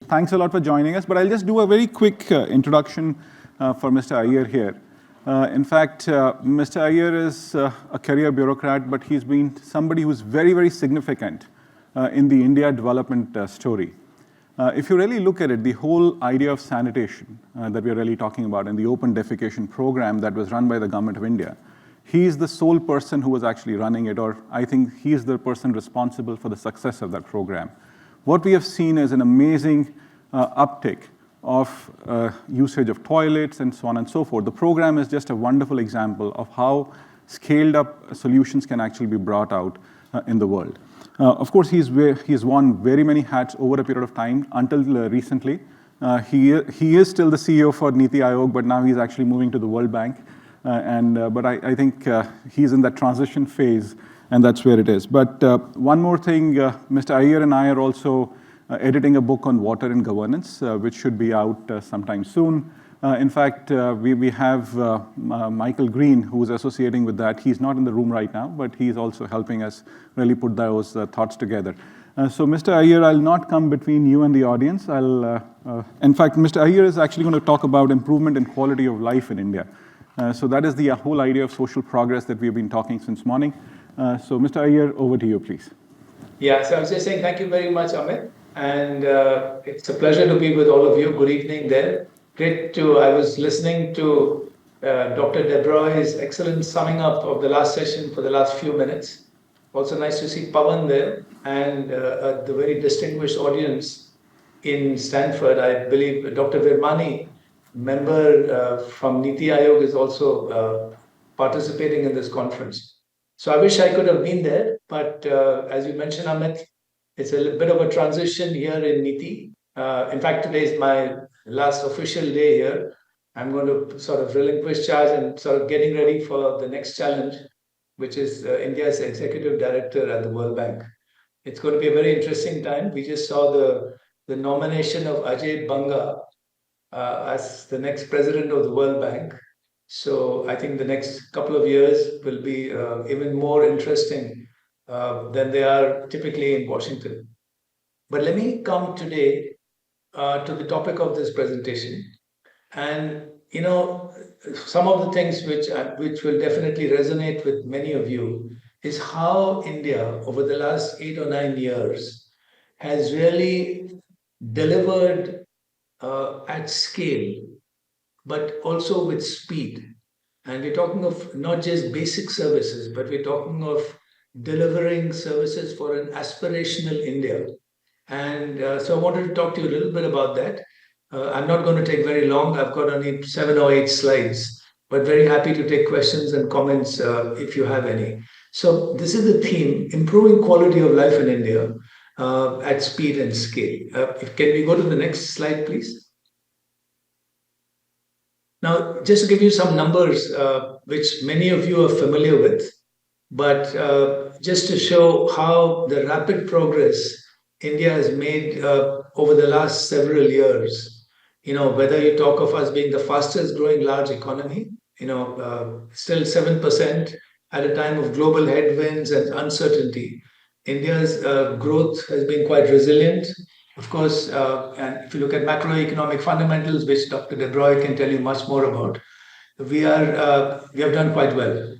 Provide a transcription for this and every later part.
Thanks a lot for joining us, but I'll just do a very quick introduction for Mr. Iyer here. In fact, Mr. Iyer is a career bureaucrat, but he's been somebody who's very, very significant in the India development story. If you really look at it, the whole idea of sanitation that we're really talking about and the open defecation program that was run by the government of India, he's the sole person who was actually running it, or I think he's the person responsible for the success of that program. What we have seen is an amazing uptick of usage of toilets and so on and so forth. The program is just a wonderful example of how scaled up solutions can actually be brought out in the world. Of course, he's worn very many hats over a period of time until recently. He is still the CEO for Niti Aayog, but now he's actually moving to the World Bank. But I think he's in that transition phase, and that's where it is. But one more thing, Mr. Iyer and I are also editing a book on water and governance, which should be out sometime soon. In fact, we have Michael Green, who's associating with that. He's not in the room right now, but he's also helping us really put those thoughts together. So, Mr. Iyer, I'll not come between you and the audience. In fact, Mr. Iyer is actually going to talk about improvement in quality of life in India. So that is the whole idea of social progress that we've been talking since morning. So, Mr. Iyer, over to you, please. Yeah, so I was just saying thank you very much, Amit. And it's a pleasure to be with all of you. Good evening there. I was listening to Dr. DeBroy's excellent summing up of the last session for the last few minutes. Also nice to see Pawan there and the very distinguished audience in Stanford. I believe Dr. Virmani, member from Niti Aayog, is also participating in this conference. So I wish I could have been there, but as you mentioned, Amit, it's a bit of a transition here in Niti. In fact, today is my last official day here. I'm going to sort of relinquish charge and sort of getting ready for the next challenge, which is India's executive director at the World Bank. It's going to be a very interesting time. We just saw the nomination of Ajay Banga as the next president of the World Bank. So I think the next couple of years will be even more interesting than they are typically in Washington. But let me come today to the topic of this presentation. And, you know, some of the things which will definitely resonate with many of you is how India, over the last 8 or 9 years, has really delivered at scale, but also with speed. And we're talking of not just basic services, but we're talking of delivering services for an aspirational India. And so I wanted to talk to you a little bit about that. I'm not going to take very long. I've got only 7 or 8 slides, but very happy to take questions and comments if you have any. So this is the theme, improving quality of life in India at speed and scale. Can we go to the next slide, please? Now, just to give you some numbers, which many of you are familiar with, but just to show how the rapid progress India has made over the last several years. You know, whether you talk of us being the fastest growing large economy, you know, still 7% at a time of global headwinds and uncertainty. India's growth has been quite resilient. Of course, and if you look at macroeconomic fundamentals, which Dr. DeBroy can tell you much more about, we have done quite well.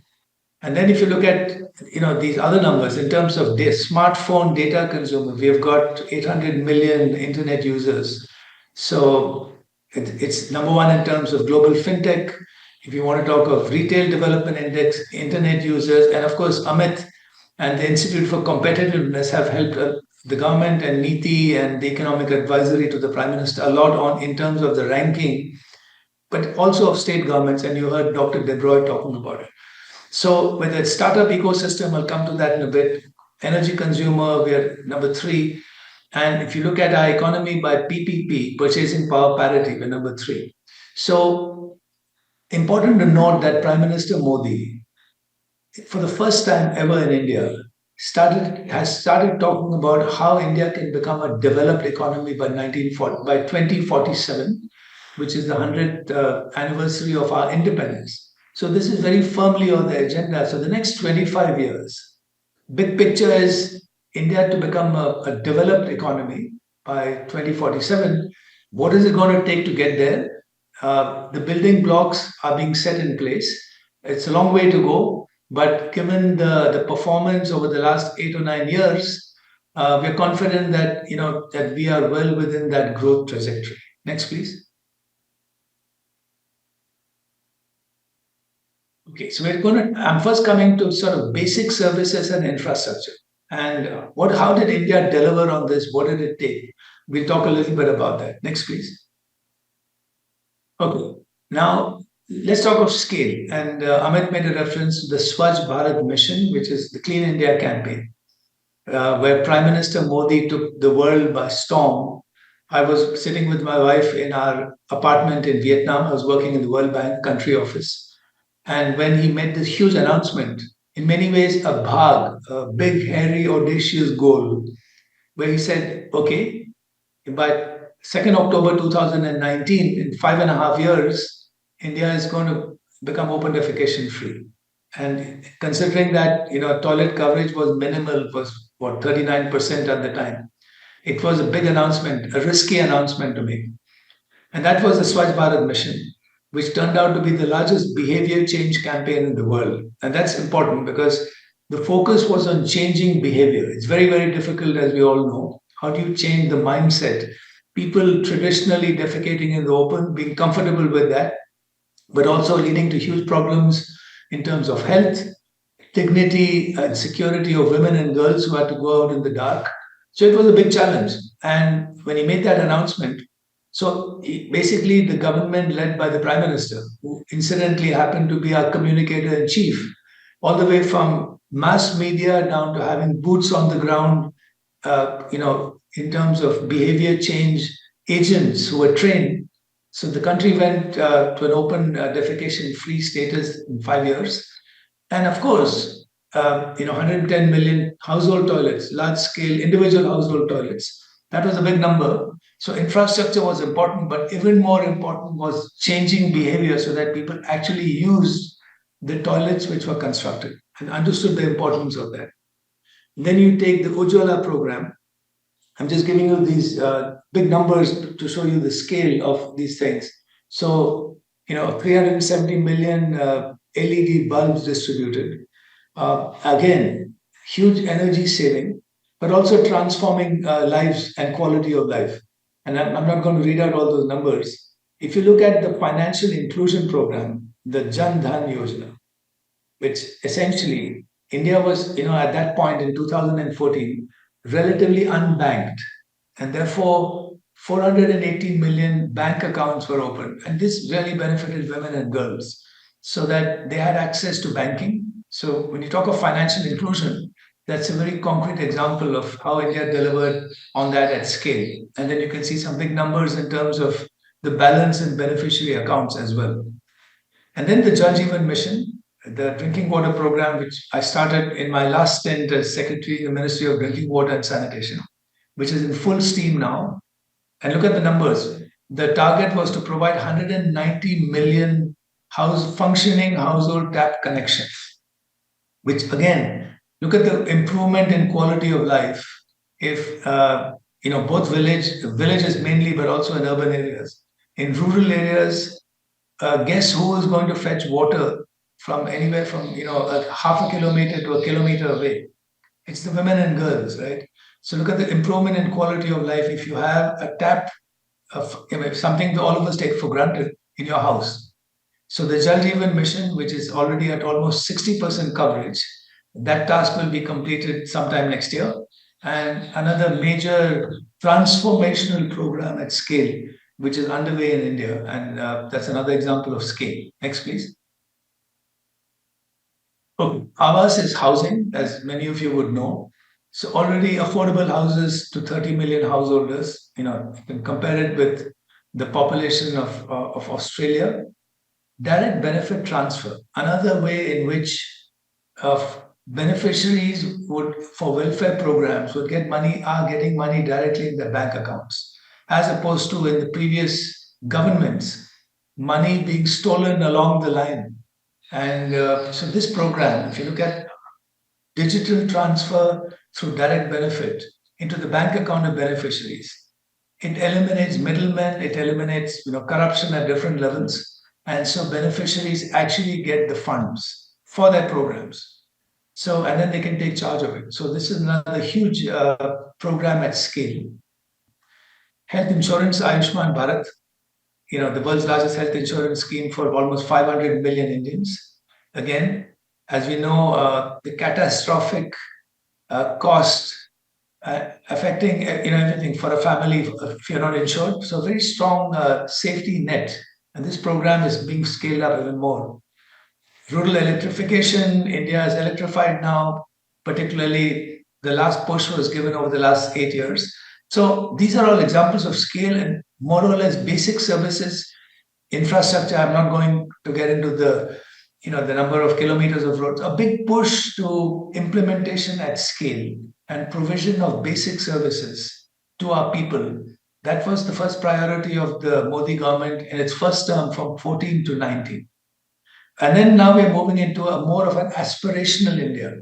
And then if you look at, you know, these other numbers in terms of smartphone data consumer, we have got 800 million internet users. So it's number one in terms of global fintech. If you want to talk of retail development index, internet users, and of course, Amit and the Institute for Competitiveness have helped the government and Niti and the economic advisory to the Prime Minister a lot on in terms of the ranking, but also of state governments. And you heard Dr. DeBroy talking about it. So with the startup ecosystem, I'll come to that in a bit. Energy consumer, we are number 3. And if you look at our economy by PPP, purchasing power parity, we're number 3. So important to note that Prime Minister Modi, for the first time ever in India, has started talking about how India can become a developed economy by 2047, which is the 100th anniversary of our independence. So this is very firmly on the agenda. So the next 25 years, big picture is India to become a developed economy by 2047. What is it going to take to get there? The building blocks are being set in place. It's a long way to go, but given the performance over the last 8 or 9 years, we're confident that that we are well within that growth trajectory. Next, please. Okay, so I'm first coming to sort of basic services and infrastructure. And how did India deliver on this? What did it take? We'll talk a little bit about that. Next, please. Okay, now let's talk of scale. And Amit made a reference to the Swachh Bharat mission, which is the Clean India campaign, where Prime Minister Modi took the world by storm. I was sitting with my wife in our apartment in Vietnam. I was working in the World Bank country office. And when he made this huge announcement, in many ways a big, hairy, audacious goal, where he said, okay, by 2nd October 2019, in 5.5 years, India is going to become open defecation free. And considering that, toilet coverage was minimal, was what, 39% at the time. It was a big announcement, a risky announcement to make. And that was the Swachh Bharat mission, which turned out to be the largest behavior change campaign in the world. And that's important because the focus was on changing behavior. It's very, very difficult, as we all know. How do you change the mindset? People traditionally defecating in the open, being comfortable with that, but also leading to huge problems in terms of health, dignity, and security of women and girls who had to go out in the dark. So it was a big challenge. And when he made that announcement, basically the government led by the Prime Minister, who incidentally happened to be our communicator in chief, all the way from mass media down to having boots on the ground, in terms of behavior change agents who were trained. So the country went to an open defecation free status in 5 years. And of course, 110 million household toilets, large scale individual household toilets. That was a big number. So infrastructure was important, but even more important was changing behavior so that people actually used the toilets which were constructed and understood the importance of that. Then you take the Ujjwala program. I'm just giving you these big numbers to show you the scale of these things. So, 370 million LED bulbs distributed. Again, huge energy saving, but also transforming lives and quality of life. And I'm not going to read out all those numbers. If you look at the financial inclusion program, the Jan Dhan Yojana, which essentially India was, at that point in 2014, relatively unbanked. And therefore, 418 million bank accounts were opened. And this really benefited women and girls so that they had access to banking. So when you talk of financial inclusion, that's a very concrete example of how India delivered on that at scale. And then you can see some big numbers in terms of the balance in beneficiary accounts as well. And then the Jal Jeevan Mission, the drinking water program, which I started in my last stint as Secretary in the Ministry of Drinking Water and Sanitation, which is in full steam now. And look at the numbers. The target was to provide 190 million functioning household tap connections, which again, look at the improvement in quality of life. If both villages mainly, but also in urban areas. In rural areas, guess who is going to fetch water from anywhere from a half a kilometer to a kilometer away? It's the women and girls, right? So look at the improvement in quality of life. If you have a tap of something that all of us take for granted in your house. So the Jal Jeevan mission, which is already at almost 60% coverage, that task will be completed sometime next year. And another major transformational program at scale, which is underway in India. And that's another example of scale. Next, please. Okay. Awas is housing, as many of you would know. So already affordable houses to 30 million householders. You can compare it with the population of Australia. Direct benefit transfer, another way in which beneficiaries for welfare programs are getting money directly in their bank accounts, as opposed to in the previous governments, money being stolen along the line. And so this program, if you look at digital transfer through direct benefit into the bank account of beneficiaries, It eliminates middlemen, it eliminates corruption at different levels. And so beneficiaries actually get the funds for their programs. So, and then they can take charge of it. So this is another huge program at scale. Health insurance, Ayushman Bharat, the world's largest health insurance scheme for almost 500 million Indians. Again, as we know, the catastrophic cost affecting everything for a family if you're not insured. So very strong safety net, and this program is being scaled up even more. Rural electrification, India is electrified now, particularly the last push was given over the last 8 years. So these are all examples of scale and more or less basic services, infrastructure. I'm not going to get into the number of kilometers of roads. A big push to implementation at scale and provision of basic services to our people. That was the first priority of the Modi government in its first term from 14 to 19. And then now we're moving into a more of an aspirational India.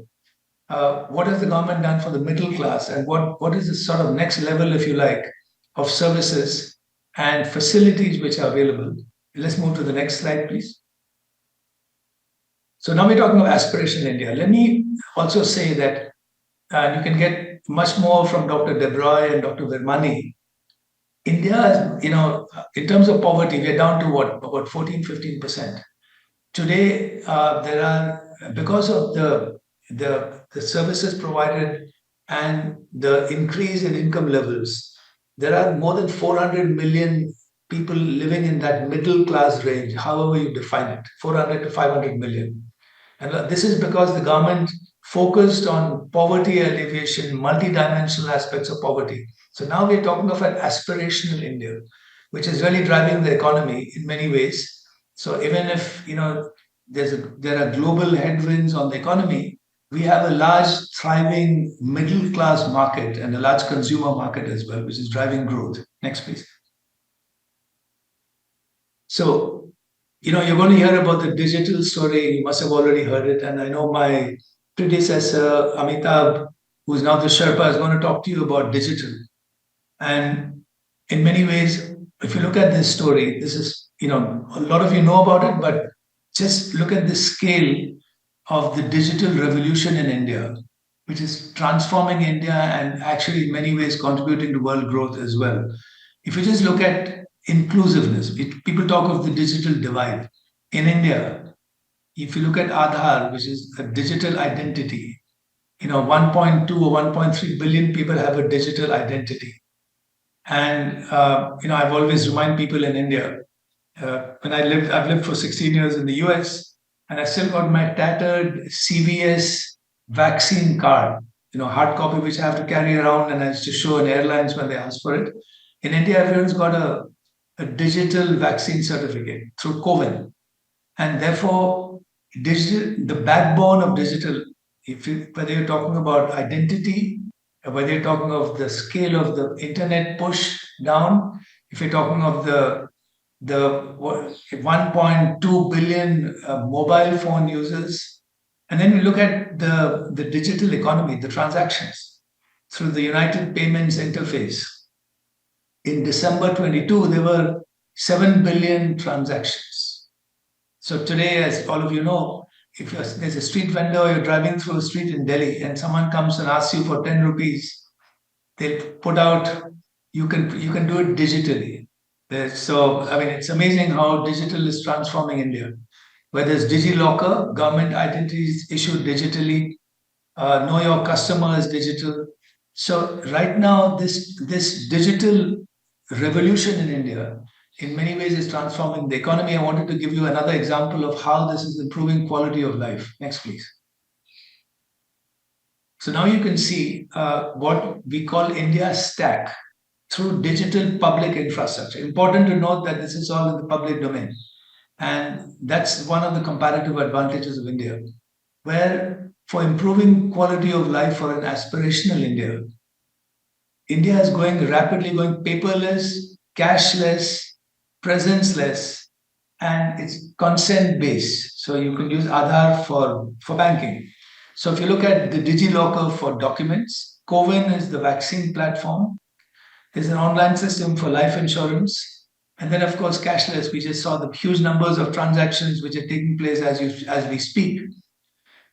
What has the government done for the middle class, and what is the sort of next level, if you like, of services and facilities which are available? Let's move to the next slide, please. So now we're talking of aspirational India. Let me also say that you can get much more from Dr. Debroy and Dr. Virmani. India, in terms of poverty, we're down to what, about 14, 15%. Today, there are, because of the services provided and the increase in income levels, there are more than 400 million people living in that middle class range, however you define it, 400 to 500 million. And this is because the government focused on poverty alleviation, multidimensional aspects of poverty. So now we're talking of an aspirational India, which is really driving the economy in many ways. So even if there are global headwinds on the economy, we have a large thriving middle class market and a large consumer market as well, which is driving growth. Next, please. So, you're going to hear about the digital story. You must have already heard it. And I know my predecessor, Amitabh, who's now the Sherpa, is going to talk to you about digital. And in many ways, if you look at this story, this is, a lot of you know about it, but just look at the scale of the digital revolution in India, which is transforming India and actually in many ways contributing to world growth as well. If you just look at inclusiveness, people talk of the digital divide. In India, if you look at Aadhaar, which is a digital identity, 1.2 or 1.3 billion people have a digital identity. And I've always remind people in India, I've lived for 16 years in the US, and I still got my tattered CVS vaccine card, hard copy, which I have to carry around, and I used to show in airlines when they ask for it. In India, everyone's got a digital vaccine certificate through COVID, and therefore, the backbone of digital, whether you're talking about identity, whether you're talking of the scale of the internet push down, if you're talking of the 1.2 billion mobile phone users, and then we look at the digital economy, the transactions through the United Payments Interface. In December 22, there were 7 billion transactions. So today, as all of you know, if there's a street vendor, you're driving through a street in Delhi and someone comes and asks you for 10 rupees, they'll put out, you can do it digitally. So, it's amazing how digital is transforming India. Whether it's DigiLocker, government identities issued digitally, know your customer is digital. So right now, this digital revolution in India, in many ways, is transforming the economy. I wanted to give you another example of how this is improving quality of life. Next, please. So now you can see what we call India Stack through digital public infrastructure. Important to note that this is all in the public domain. And that's one of the comparative advantages of India, where for improving quality of life for an aspirational India, India is rapidly going paperless, cashless, presence-less, and it's consent-based. So you can use Aadhaar for banking. So if you look at the DigiLocker for documents, CoWIN is the vaccine platform, There's an online system for life insurance. And then, of course, cashless. We just saw the huge numbers of transactions which are taking place as we speak.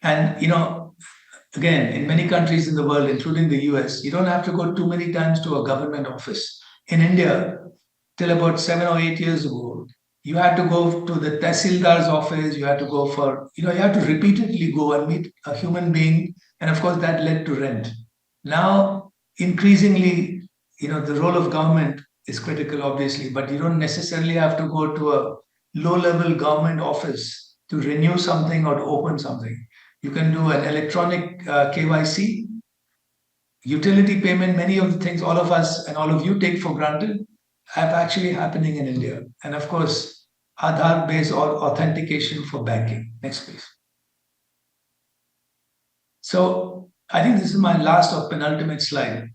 And, again, in many countries in the world, including the US, you don't have to go too many times to a government office. In India, till about 7 or 8 years ago, you had to go to the Tehsildar's office, you had to go for, you had to repeatedly go and meet a human being. And of course, that led to rent. Now, increasingly, the role of government is critical, obviously, but you don't necessarily have to go to a low level government office to renew something or to open something. You can do an electronic KYC, utility payment, many of the things all of us and all of you take for granted have actually happening in India. And of course, Aadhaar based or authentication for banking. Next, please. So I think this is my last or penultimate slide.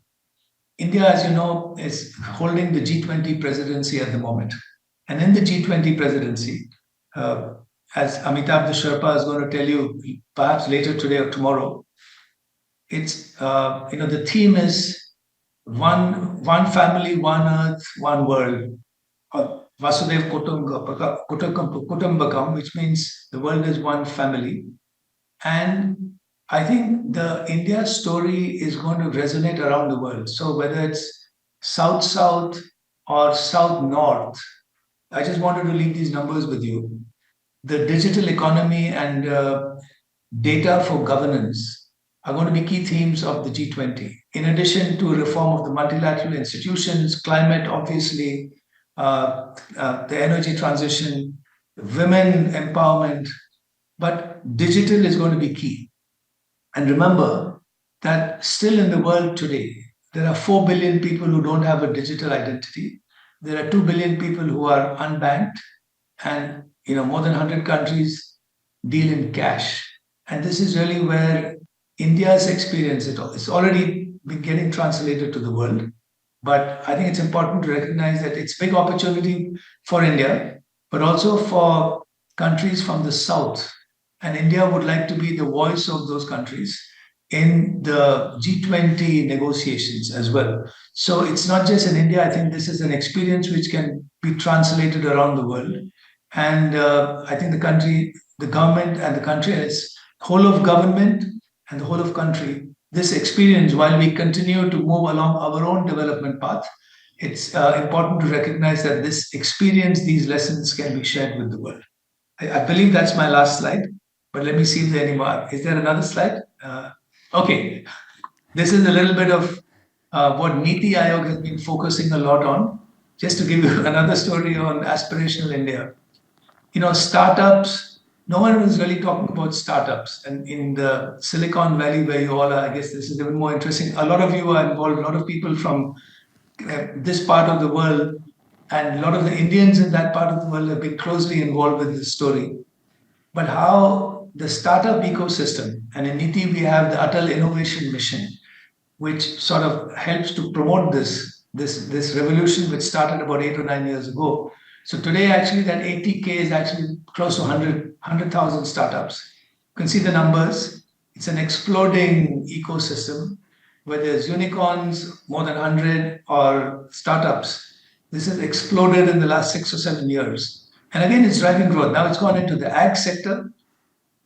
India, as you know, is holding the G20 presidency at the moment. And in the G20 presidency, as Amitabh the Sherpa is going to tell you perhaps later today or tomorrow, it's the theme is one family, one earth, one world. Vasudev Kutumbakam, which means the world is one family. And I think the India story is going to resonate around the world. So whether it's South-South or South-North, I just wanted to leave these numbers with you. The digital economy and data for governance are going to be key themes of the G20. In addition to reform of the multilateral institutions, climate, obviously, the energy transition, women empowerment, but digital is going to be key. And remember that still in the world today, there are 4 billion people who don't have a digital identity. There are 2 billion people who are unbanked, and more than 100 countries deal in cash. And this is really where India's experience it all. It's already been getting translated to the world. But I think it's important to recognize that it's a big opportunity for India, but also for countries from the South. And India would like to be the voice of those countries in the G20 negotiations as well. So it's not just in India. I think this is an experience which can be translated around the world. And I think the government and the country, and its whole of government and the whole of country, this experience, while we continue to move along our own development path, it's important to recognize that this experience, these lessons can be shared with the world. I believe that's my last slide, but let me see if there are any more. Is there another slide? Okay. This is a little bit of what Niti Aayog has been focusing a lot on. Just to give you another story on aspirational India. Startups, no one was really talking about startups. And in the Silicon Valley, where you all are, I guess this is even more interesting. A lot of you are involved, a lot of people from this part of the world, and a lot of the Indians in that part of the world have been closely involved with this story. But how the startup ecosystem, and in NITI, we have the Atal Innovation Mission, which sort of helps to promote this revolution, which started about 8 or 9 years ago. So today, actually, that 80K is actually close to 100,000 startups. You can see the numbers. It's an exploding ecosystem where there's unicorns, more than 100, or startups. This has exploded in the last 6 or 7 years. And again, it's driving growth. Now it's gone into the ag sector.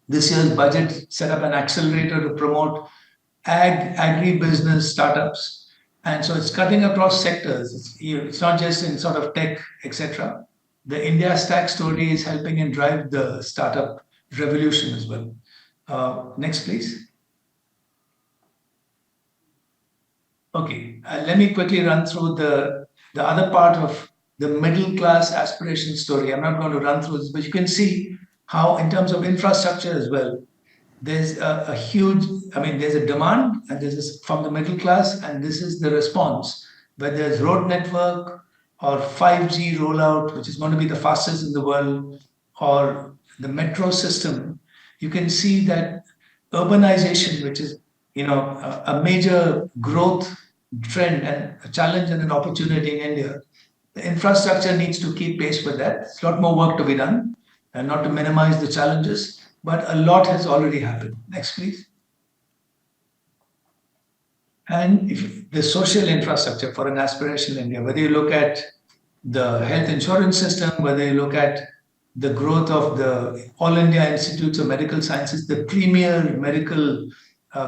This year's budget set up an accelerator to promote agribusiness startups. And so it's cutting across sectors. It's not just in sort of tech, etc. The India Stack story is helping and drive the startup revolution as well. Next, please. Okay, let me quickly run through the other part of the middle class aspiration story. I'm not going to run through this, but you can see how, in terms of infrastructure as well, there's a huge, there's a demand, and this is from the middle class, and this is the response. Whether there's road network or 5G rollout, which is going to be the fastest in the world, or the metro system, you can see that urbanization, which is a major growth trend and a challenge and an opportunity in India, the infrastructure needs to keep pace with that. There's a lot more work to be done, and not to minimize the challenges, but a lot has already happened. Next, please. and if the social infrastructure for an aspirational India, whether you look at the health insurance system, whether you look at the growth of the All India Institutes of Medical Sciences, the premier medical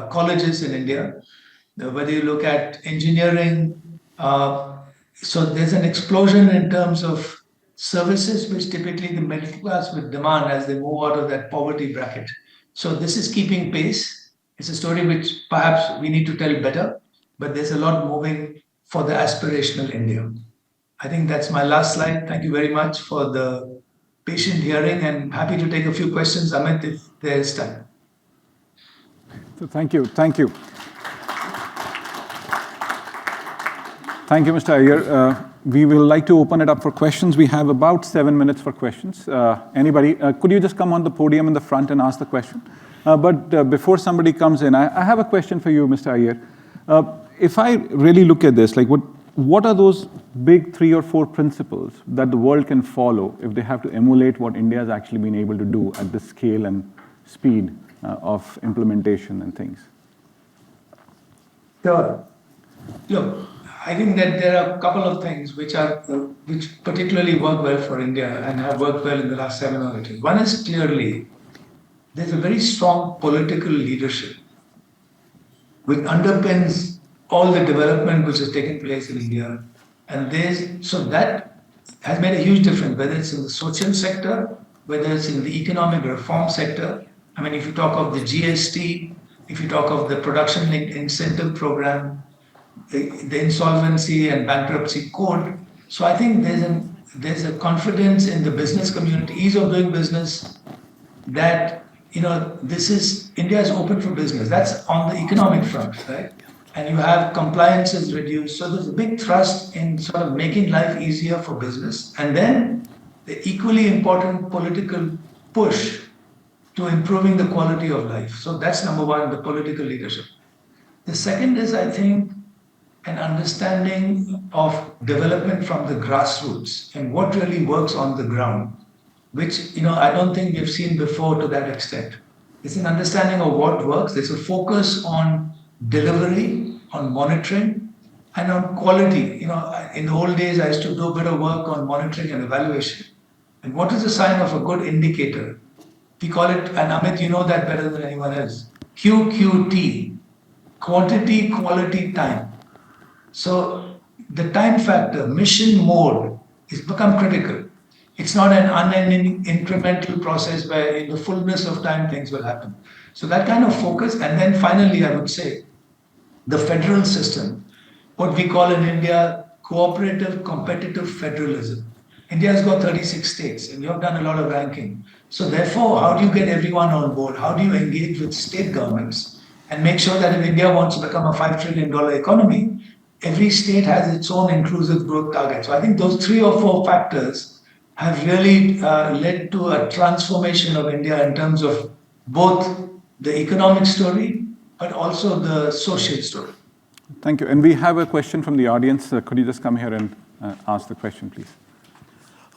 colleges in India, whether you look at engineering, so there's an explosion in terms of services which typically the middle class would demand as they move out of that poverty bracket. So this is keeping pace. It's a story which perhaps we need to tell better, but there's a lot moving for the aspirational India. I think that's my last slide. Thank you very much for the patient hearing, and happy to take a few questions, Amit, if there is time. So thank you. Thank you. Thank you, Mr. Iyer. We will like to open it up for questions. We have about 7 minutes for questions. Anybody, could you just come on the podium in the front and ask the question? But before somebody comes in, I have a question for you, Mr. Iyer. If I really look at this, like what are those big 3 or 4 principles that the world can follow if they have to emulate what India has actually been able to do at this scale and speed of implementation and things? Sure. Look, I think that there are a couple of things which particularly work well for India and have worked well in the last 7 or 8 years. One is clearly there's a very strong political leadership which underpins all the development which has taken place in India. And so that has made a huge difference, whether it's in the social sector, whether it's in the economic reform sector. I mean, if you talk of the GST, if you talk of the production linked incentive program, the insolvency and bankruptcy code. So I think there's a confidence in the business community, ease of doing business, that India is open for business. That's on the economic front, right? And you have compliance is reduced. So there's a big thrust in sort of making life easier for business. And then the equally important political push to improving the quality of life. So that's number one, the political leadership. The second is, I think, an understanding of development from the grassroots and what really works on the ground, which I don't think we've seen before to that extent. It's an understanding of what works. There's a focus on delivery, on monitoring, and on quality. In the old days, I used to do a bit of work on monitoring and evaluation. And what is a sign of a good indicator? We call it, and Amit, you know that better than anyone else, QQT, quantity, quality, time. So the time factor, mission mode, has become critical. It's not an unending incremental process where in the fullness of time things will happen. So that kind of focus, and then finally I would say the federal system, what we call in India cooperative competitive federalism. India has got 36 states and you have done a lot of ranking. So therefore, how do you get everyone on board? How do you engage with state governments and make sure that if India wants to become a $5 trillion economy, every state has its own inclusive growth target. So I think those 3 or 4 factors have really led to a transformation of India in terms of both the economic story, but also the social story. Thank you. And we have a question from the audience. Could you just come here and ask the question, please?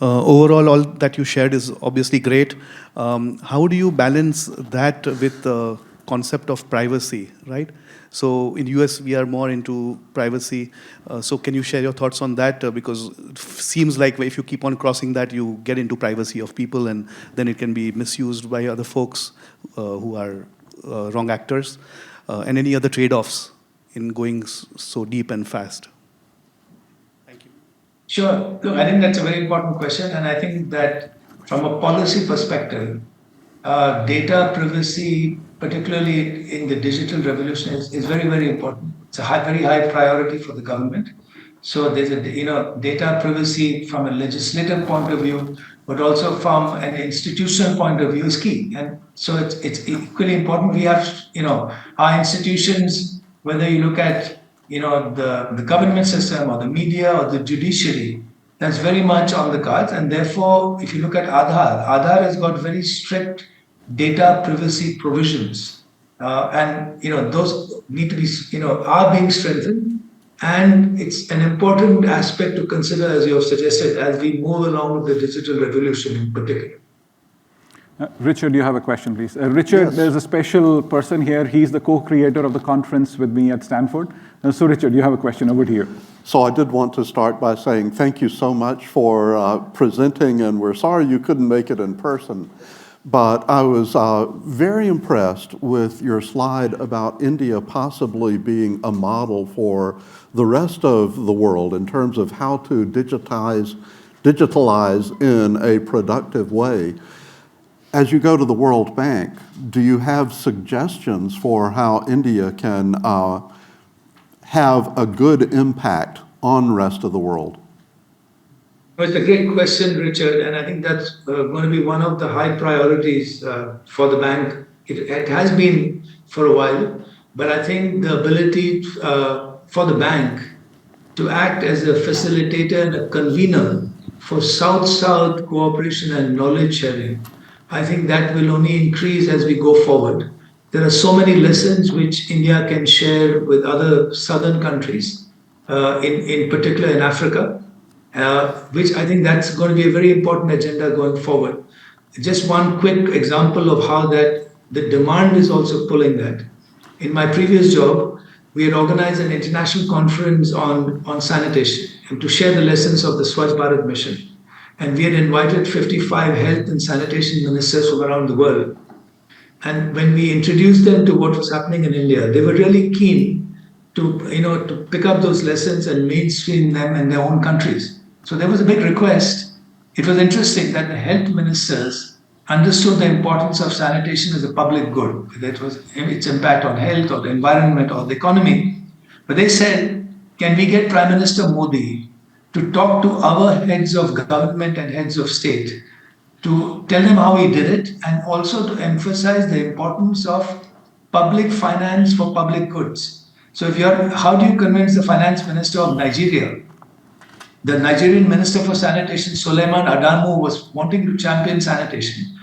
Overall, all that you shared is obviously great. How do you balance that with the concept of privacy, right? So in US, we are more into privacy. So can you share your thoughts on that? Because it seems like if you keep on crossing that, you get into privacy of people, and then it can be misused by other folks who are wrong actors. And any other trade-offs in going so deep and fast? Thank you. Sure. Look, I think that's a very important question. And I think that from a policy perspective, data privacy, particularly in the digital revolution, is very, very important. It's a very high priority for the government. So there's a data privacy from a legislative point of view, but also from an institutional point of view is key. And so it's equally important. We have our institutions, whether you look at the government system or the media or the judiciary, that's very much on the cards. And therefore, if you look at Aadhaar has got very strict data privacy provisions, and those need to be are being strengthened, and it's an important aspect to consider, as you have suggested, as we move along with the digital revolution in particular. Richard, you have a question, please. Richard, Yes. there's a special person here. He's the co-creator of the conference with me at Stanford. So Richard, you have a question. Over to you. So I did want to start by saying thank you so much for presenting, and we're sorry you couldn't make it in person. But I was very impressed with your slide about India possibly being a model for the rest of the world in terms of how to digitalize in a productive way. As you go to the World Bank, do you have suggestions for how India can have a good impact on the rest of the world? Well, it's a great question, Richard, and I think that's going to be one of the high priorities for the bank. It has been for a while, but I think the ability for the bank to act as a facilitator and a convener for South-South cooperation and knowledge sharing, I think that will only increase as we go forward. There are so many lessons which India can share with other southern countries, in particular in Africa, which I think that's going to be a very important agenda going forward. Just one quick example of how that the demand is also pulling that. In my previous job, we had organized an international conference on sanitation and to share the lessons of the Swachh Bharat mission. And we had invited 55 health and sanitation ministers from around the world. And when we introduced them to what was happening in India, they were really keen to pick up those lessons and mainstream them in their own countries. So there was a big request. It was interesting that the health ministers understood the importance of sanitation as a public good, whether it was its impact on health or the environment or the economy. But they said, can we get Prime Minister Modi to talk to our heads of government and heads of state to tell them how he did it, and also to emphasize the importance of public finance for public goods. So how do you convince the finance minister of Nigeria? The Nigerian Minister for Sanitation, Suleiman Adamu, was wanting to champion sanitation,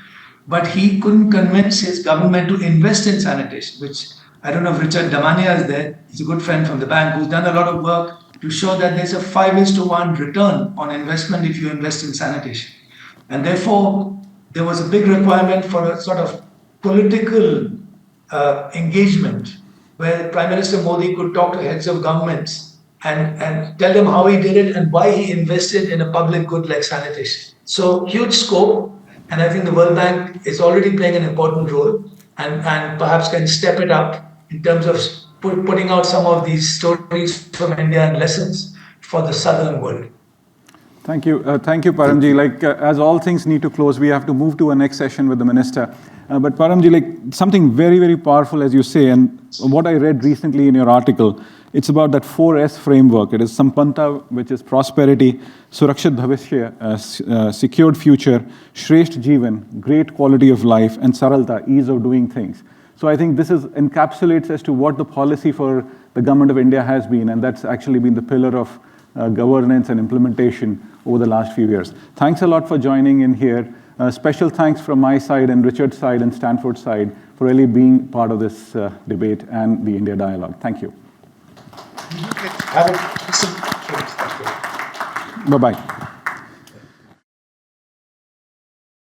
but he couldn't convince his government to invest in sanitation, which I don't know if Richard Damania is there. He's a good friend from the bank who's done a lot of work to show that there's a 5:1 return on investment if you invest in sanitation. And therefore, there was a big requirement for a sort of political engagement where Prime Minister Modi could talk to heads of governments and tell them how he did it and why he invested in a public good like sanitation. So huge scope, and I think the World Bank is already playing an important role and perhaps can step it up in terms of putting out some of these stories from India and lessons for the southern world. Thank you, Paramji. As all things need to close, we have to move to a next session with the minister. But Paramji, something very, very powerful, as you say, and what I read recently in your article, it's about that 4S framework. It is Sampanta, which is prosperity, Surakshit Bhavishya, secured future, Shresht Jeevan, great quality of life, and Saralta, ease of doing things. So I think this encapsulates as to what the policy for the government of India has been, and that's actually been the pillar of governance and implementation over the last few years. Thanks a lot for joining in here. Special thanks from my side and Richard's side and Stanford's side for really being part of this debate and the India dialogue. Thank you. Have a Bye-bye.